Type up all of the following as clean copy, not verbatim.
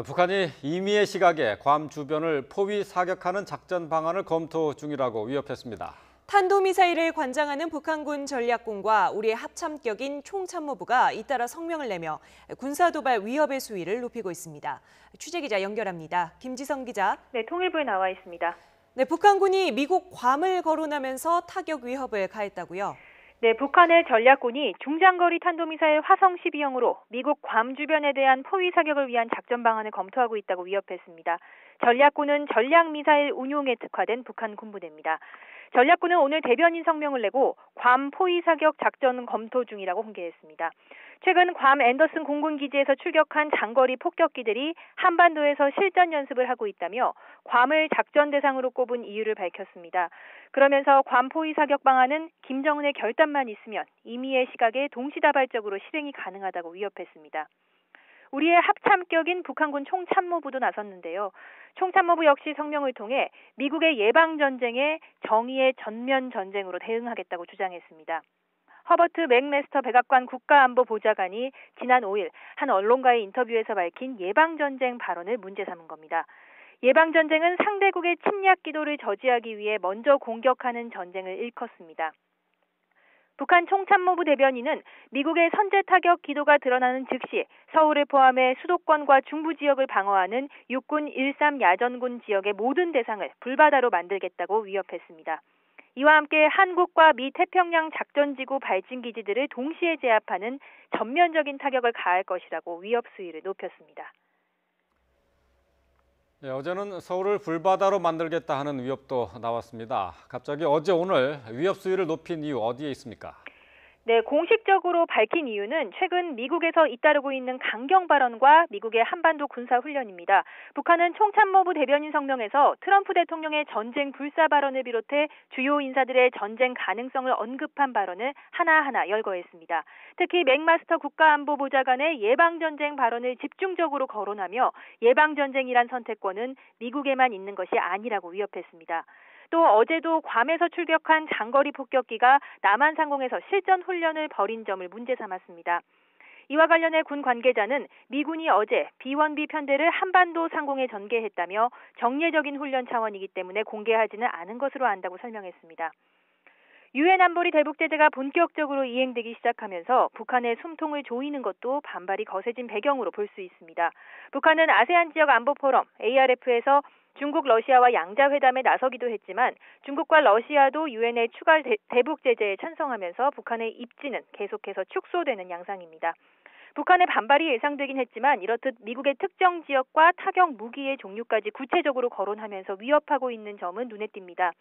북한이 임의의 시각에 괌 주변을 포위 사격하는 작전 방안을 검토 중이라고 위협했습니다. 탄도미사일을 관장하는 북한군 전략군과 우리의 합참격인 총참모부가 잇따라 성명을 내며 군사도발 위협의 수위를 높이고 있습니다. 취재기자 연결합니다. 김지성 기자. 네, 통일부에 나와 있습니다. 네, 북한군이 미국 괌을 거론하면서 타격 위협을 가했다고요? 네, 북한의 전략군이 중장거리 탄도미사일 화성 12형으로 미국 괌 주변에 대한 포위 사격을 위한 작전 방안을 검토하고 있다고 위협했습니다. 전략군은 전략미사일 운용에 특화된 북한 군부대입니다. 전략군은 오늘 대변인 성명을 내고 괌 포위 사격 작전 검토 중이라고 공개했습니다. 최근 괌 앤더슨 공군기지에서 출격한 장거리 폭격기들이 한반도에서 실전 연습을 하고 있다며 괌을 작전 대상으로 꼽은 이유를 밝혔습니다. 그러면서 괌 포위 사격 방안은 김정은의 결단만 있으면 임의의 시각에 동시다발적으로 실행이 가능하다고 위협했습니다. 우리의 합참격인 북한군 총참모부도 나섰는데요. 총참모부 역시 성명을 통해 미국의 예방전쟁에 정의의 전면전쟁으로 대응하겠다고 주장했습니다. 허버트 맥메스터 백악관 국가안보보좌관이 지난 5일 한 언론과의 인터뷰에서 밝힌 예방전쟁 발언을 문제 삼은 겁니다. 예방전쟁은 상대국의 침략 기도를 저지하기 위해 먼저 공격하는 전쟁을 일컫습니다. 북한 총참모부 대변인은 미국의 선제 타격 기도가 드러나는 즉시 서울을 포함해 수도권과 중부 지역을 방어하는 육군 13 야전군 지역의 모든 대상을 불바다로 만들겠다고 위협했습니다. 이와 함께 한국과 미 태평양 작전지구 발진 기지들을 동시에 제압하는 전면적인 타격을 가할 것이라고 위협 수위를 높였습니다. 네, 어제는 서울을 불바다로 만들겠다 하는 위협도 나왔습니다. 갑자기 어제 오늘 위협 수위를 높인 이유 어디에 있습니까? 네, 공식적으로 밝힌 이유는 최근 미국에서 잇따르고 있는 강경 발언과 미국의 한반도 군사 훈련입니다. 북한은 총참모부 대변인 성명에서 트럼프 대통령의 전쟁 불사 발언을 비롯해 주요 인사들의 전쟁 가능성을 언급한 발언을 하나하나 열거했습니다. 특히 맥마스터 국가안보보좌관의 예방전쟁 발언을 집중적으로 거론하며 예방전쟁이란 선택권은 미국에만 있는 것이 아니라고 위협했습니다. 또 어제도 괌에서 출격한 장거리 폭격기가 남한 상공에서 실전 훈련을 벌인 점을 문제 삼았습니다. 이와 관련해 군 관계자는 미군이 어제 B-1B 편대를 한반도 상공에 전개했다며 정례적인 훈련 차원이기 때문에 공개하지는 않은 것으로 안다고 설명했습니다. 유엔 안보리 대북 제재가 본격적으로 이행되기 시작하면서 북한의 숨통을 조이는 것도 반발이 거세진 배경으로 볼 수 있습니다. 북한은 아세안 지역 안보 포럼 ARF에서 중국, 러시아와 양자회담에 나서기도 했지만 중국과 러시아도 유엔의 추가 대북 제재에 찬성하면서 북한의 입지는 계속해서 축소되는 양상입니다. 북한의 반발이 예상되긴 했지만 이렇듯 미국의 특정 지역과 타격 무기의 종류까지 구체적으로 거론하면서 위협하고 있는 점은 눈에 띕니다.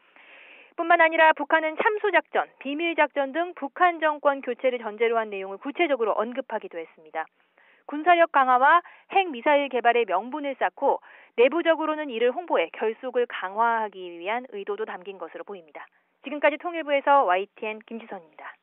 뿐만 아니라 북한은 참수작전, 비밀작전 등 북한 정권 교체를 전제로 한 내용을 구체적으로 언급하기도 했습니다. 군사력 강화와 핵미사일 개발의 명분을 쌓고 내부적으로는 이를 홍보해 결속을 강화하기 위한 의도도 담긴 것으로 보입니다. 지금까지 통일부에서 YTN 김지선입니다.